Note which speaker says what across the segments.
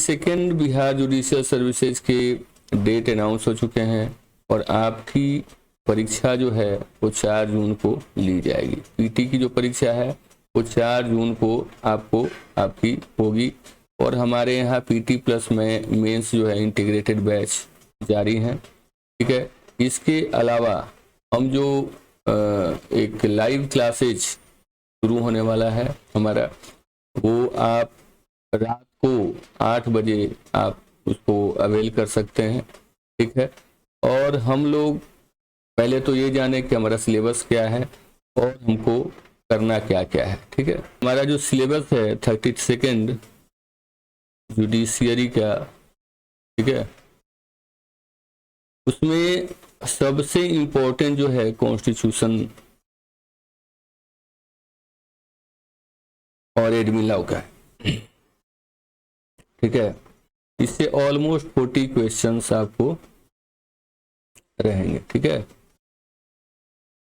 Speaker 1: Second Bihar judicial services के date announce हो चुके हैं और आपकी परीक्षा जो है वो 4 जून को ली जाएगी। पीटी की जो परीक्षा है वो 4 जून को आपकी होगी और हमारे यहाँ पीटी प्लस में मेंस जो है इंटीग्रेटेड बैच जारी है। ठीक है, इसके अलावा हम जो एक लाइव क्लासेज शुरू होने वाला है हमारा, वो आप रात को 8 बजे आप उसको अवेल कर सकते हैं। ठीक है, और हम लोग पहले तो ये जाने कि हमारा सिलेबस क्या है और हमको करना क्या क्या है। ठीक है, हमारा जो सिलेबस है 32nd जुडिशियरी का, ठीक है, उसमें सबसे इम्पोर्टेंट जो है कॉन्स्टिट्यूशन और एडमिन लॉ का है। ठीक है, इससे ऑलमोस्ट 40 क्वेश्चंस आपको रहेंगे। ठीक है,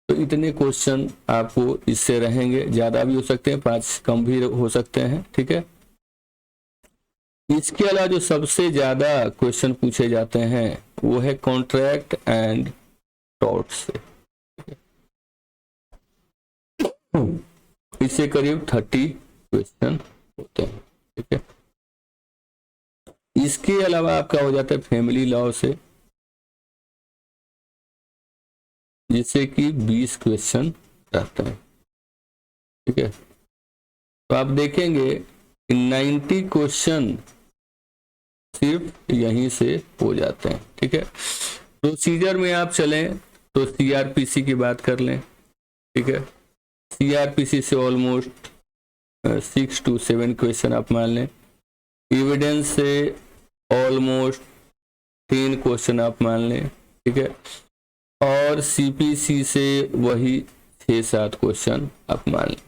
Speaker 1: तो इतने क्वेश्चन आपको इससे रहेंगे, ज्यादा भी हो सकते हैं, 5 कम भी हो सकते हैं। ठीक है, इसके अलावा जो सबसे ज्यादा क्वेश्चन पूछे जाते हैं वो है कॉन्ट्रैक्ट एंड टॉर्ट से। इससे करीब 30 क्वेश्चन होते हैं। ठीक है, इसके अलावा आपका हो जाता है फैमिली लॉ से, जिससे कि 20 क्वेश्चन रहते हैं। ठीक है, तो आप देखेंगे कि 90 क्वेश्चन सिर्फ यहीं से हो जाते हैं। ठीक है, प्रोसीजर में आप चलें तो सीआरपीसी की बात कर लें। ठीक है, सीआरपीसी से ऑलमोस्ट 6 to 7 क्वेश्चन आप मान लें। एविडेंस से ऑलमोस्ट 3 क्वेश्चन आप मान लें। ठीक है, और सीपीसी से वही 6-7 क्वेश्चन आप मान लें।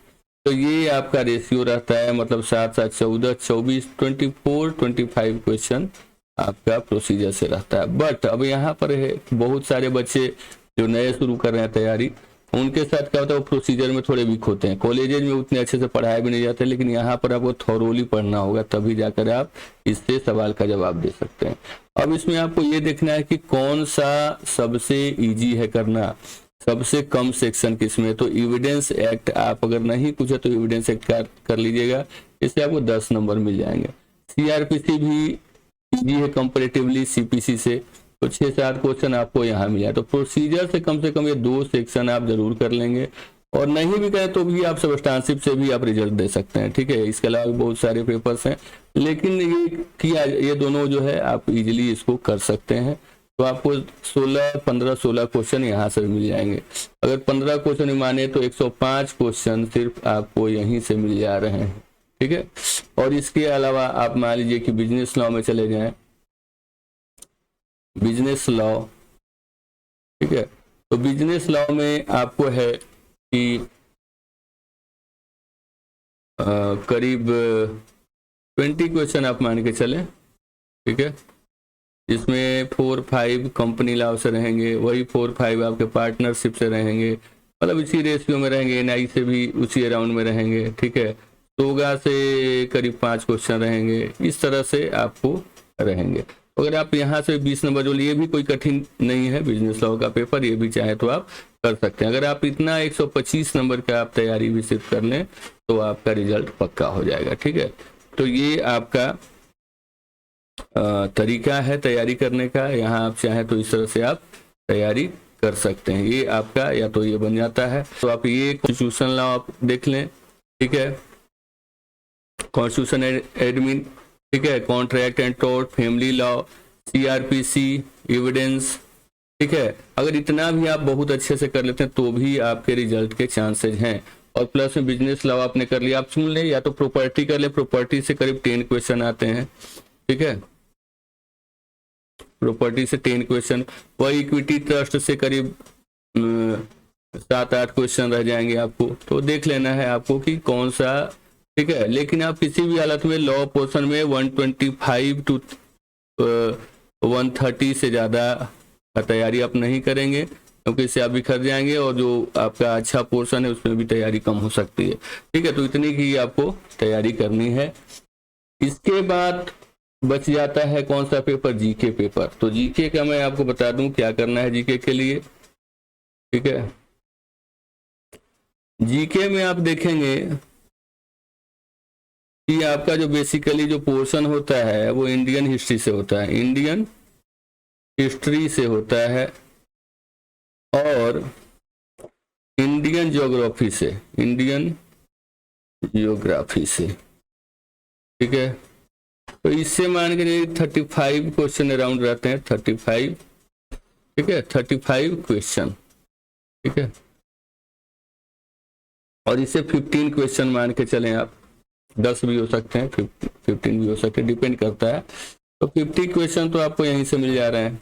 Speaker 1: तो ये आपका रेशियो रहता है, मतलब 7-7 14 24 24 25 क्वेश्चन आपका प्रोसीजर से रहता है। बट अब यहाँ पर है बहुत सारे बच्चे जो नए शुरू कर रहे हैं तैयारी, उनके साथ क्या होता है वो प्रोसीजर में थोड़े वीक होते हैं, कॉलेजेज में उतने अच्छे से पढ़ाया भी नहीं जाता, लेकिन यहाँ पर आपको थॉरोली पढ़ना होगा, तभी जाकर आप इससे सवाल का जवाब दे सकते हैं। अब इसमें आपको ये देखना है कि कौन सा सबसे इजी है करना, सबसे कम सेक्शन किसमें। तो एविडेंस एक्ट आप अगर नहीं पूछे तो एविडेंस एक्ट कर लीजिएगा, इससे आपको 10 नंबर मिल जाएंगे। सीआरपीसी भी इजी है कंपैरेटिवली सीपीसी से, तो 6-7 क्वेश्चन आपको यहाँ मिला। तो प्रोसीजर से कम ये 2 सेक्शन आप जरूर कर लेंगे, और नहीं भी करें तो भी आप सब्सटेंसिव से भी आप रिजल्ट दे सकते हैं। ठीक है, इसके अलावा भी बहुत सारे पेपर्स हैं, लेकिन ये दोनों जो है आप इजीली इसको कर सकते हैं। तो आपको 15-16 क्वेश्चन यहाँ से मिल जाएंगे। अगर 15 क्वेश्चन माने तो 105 क्वेश्चन सिर्फ आपको यहीं से मिल जा रहे हैं। ठीक है, और इसके अलावा आप मान लीजिए कि बिजनेस लॉ में चले जाएं, बिजनेस लॉ। ठीक है, तो बिजनेस लॉ में आपको है कि करीब 20 क्वेश्चन आप मान के चलें। ठीक है, इसमें 4-5 कंपनी लॉ से रहेंगे, वही 4-5 आपके पार्टनरशिप से रहेंगे, मतलब इसी रेशियो में रहेंगे, एनआई से भी उसी अराउंड में रहेंगे। ठीक है, सोगा से करीब 5 क्वेश्चन रहेंगे, इस तरह से आपको रहेंगे। अगर आप यहाँ से 20 नंबर जो लिए, भी कोई कठिन नहीं है बिजनेस लॉ का पेपर, ये भी चाहे तो आप कर सकते हैं। अगर आप इतना 125 नंबर का आप तैयारी भी सिर्फ कर लें तो आपका रिजल्ट पक्का हो जाएगा। ठीक है, तो ये आपका तरीका है तैयारी करने का। यहाँ आप चाहें तो इस तरह से आप तैयारी कर सकते हैं। ये आपका या तो ये बन जाता है, तो आप ये कॉन्स्टिट्यूशन लॉ आप देख लें। ठीक है, कॉन्स्टिट्यूशन एडमिन, ठीक है, contract and tort, family law, CrPC, evidence. ठीक है, अगर इतना भी आप बहुत अच्छे से कर लेते हैं तो भी आपके रिजल्ट के चांसेस हैं। और प्लस में बिजनेस लॉ आपने कर लिया, आप सुन लें, या तो प्रॉपर्टी कर ले, प्रॉपर्टी से करीब 10 क्वेश्चन आते हैं। ठीक है, प्रॉपर्टी से 10 क्वेश्चन, वही इक्विटी ट्रस्ट से करीब 7-8 क्वेश्चन रह जाएंगे आपको। तो देख लेना है आपको कि कौन सा। ठीक है, लेकिन आप किसी भी हालत में लॉ पोर्शन में 125 to 130 से ज्यादा तैयारी आप नहीं करेंगे, क्योंकि इससे आप बिखर जाएंगे, और जो आपका अच्छा पोर्शन है उसमें भी तैयारी कम हो सकती है। ठीक है, तो इतनी की आपको तैयारी करनी है। इसके बाद बच जाता है कौन सा पेपर, जीके पेपर। तो जीके का मैं आपको बता दूं क्या करना है जीके के लिए, ठीक है। जीके में आप देखेंगे कि आपका जो बेसिकली जो पोर्शन होता है वो इंडियन हिस्ट्री से होता है, इंडियन हिस्ट्री से होता है और इंडियन ज्योग्राफी से, इंडियन ज्योग्राफी से, ठीक है। तो इससे मान के 35 क्वेश्चन अराउंड रहते हैं, 35, ठीक है, 35 क्वेश्चन, ठीक है। और इसे 15 क्वेश्चन मान के चलें आप, 10 भी हो सकते हैं, 15 भी हो सकते हैं, डिपेंड करता है। तो 50 क्वेश्चन तो आपको यहीं से मिल जा रहे हैं।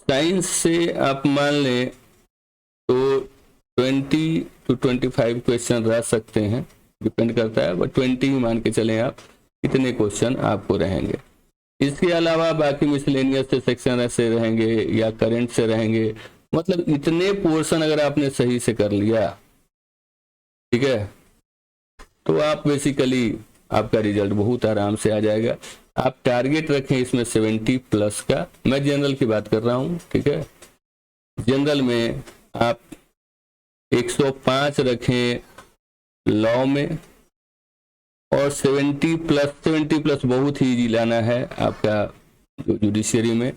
Speaker 1: साइंस से आप मान लें तो 20 to 25 क्वेश्चन रह सकते हैं, डिपेंड करता है, बट 20 ही मान के चलें आप, इतने क्वेश्चन आपको रहेंगे। इसके अलावा बाकी मिसलेनियस से सेक्शन ऐसे रहेंगे या करंट से रहेंगे, मतलब इतने पोर्शन अगर आपने सही से कर लिया, ठीक है, तो आप बेसिकली आपका रिजल्ट बहुत आराम से आ जाएगा। आप टारगेट रखें इसमें 70 प्लस का, मैं जनरल की बात कर रहा हूँ, ठीक है। जनरल में आप 105 रखें लॉ में, और 70 प्लस बहुत ही इजी लाना है आपका जुडिशियरी में।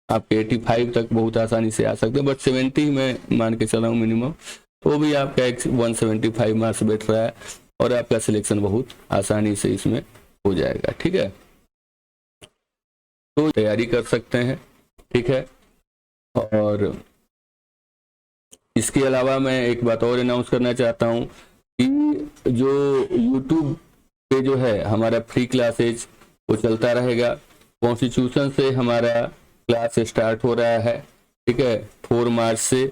Speaker 1: आपके 85 तक बहुत आसानी से आ सकते हैं, बट 70 में मान के चला हूँ मिनिमम, तो भी आपका 175 मार्क्स बैठ रहा है और आपका सिलेक्शन बहुत आसानी से इसमें हो जाएगा, ठीक है। तो तैयारी कर सकते हैं, ठीक है। और इसके अलावा मैं एक बात और अनाउंस करना चाहता हूँ कि जो YouTube पे जो है हमारा फ्री क्लासेज वो चलता रहेगा। कॉन्स्टिट्यूशन से हमारा क्लास स्टार्ट हो रहा है, ठीक है, 4 मार्च से।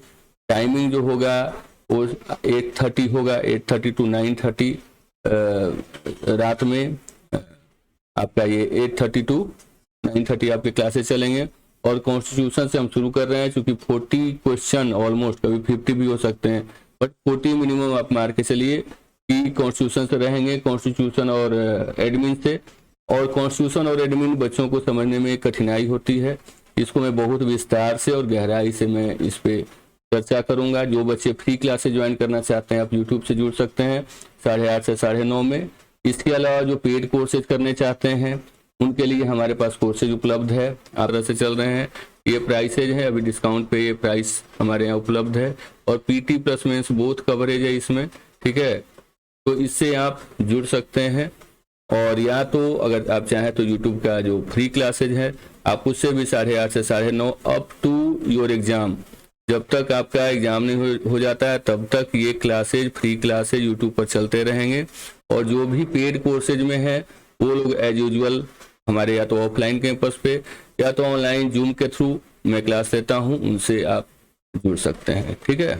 Speaker 1: टाइमिंग जो होगा वो 8:30 होगा, 8:30 to 9:30 रात में आपका ये 8:30 to 9:30 आपके क्लासेस चलेंगे। और कॉन्स्टिट्यूशन से हम शुरू कर रहे हैं, क्योंकि 40 क्वेश्चन ऑलमोस्ट, कभी 50 भी हो सकते हैं, बट 40 मिनिमम आप मार के चलिए कि कॉन्स्टिट्यूशन से रहेंगे, कॉन्स्टिट्यूशन और एडमिन से। और कॉन्स्टिट्यूशन और एडमिन बच्चों को समझने में कठिनाई होती है, इसको मैं बहुत विस्तार से और गहराई से मैं इस पे चर्चा करूंगा। जो बच्चे फ्री क्लासेस ज्वाइन करना चाहते हैं आप यूट्यूब से जुड़ सकते हैं 8:30 से 9:30 में। इसके अलावा जो पेड कोर्सेज करने चाहते हैं उनके लिए हमारे पास कोर्सेज उपलब्ध है, आरएस से चल रहे हैं। ये प्राइसेज है, अभी डिस्काउंट पे ये प्राइस हमारे यहाँ उपलब्ध है। और PT plus mains both coverage है इसमें, ठीक है। तो इससे आप जुड़ सकते हैं। और या तो अगर आप चाहें तो यूट्यूब का जो फ्री क्लासेज है आप उससे भी 8:30 से 9:30 अप टू योर एग्जाम, जब तक आपका एग्जाम नहीं हो जाता है तब तक ये क्लासेज, फ्री क्लासेज यूट्यूब पर चलते रहेंगे। और जो भी पेड कोर्सेज में है वो लोग एज यूजुअल हमारे या तो ऑफलाइन कैंपस पे या तो ऑनलाइन जूम के थ्रू मैं क्लास लेता हूँ, उनसे आप जुड़ सकते हैं, ठीक है।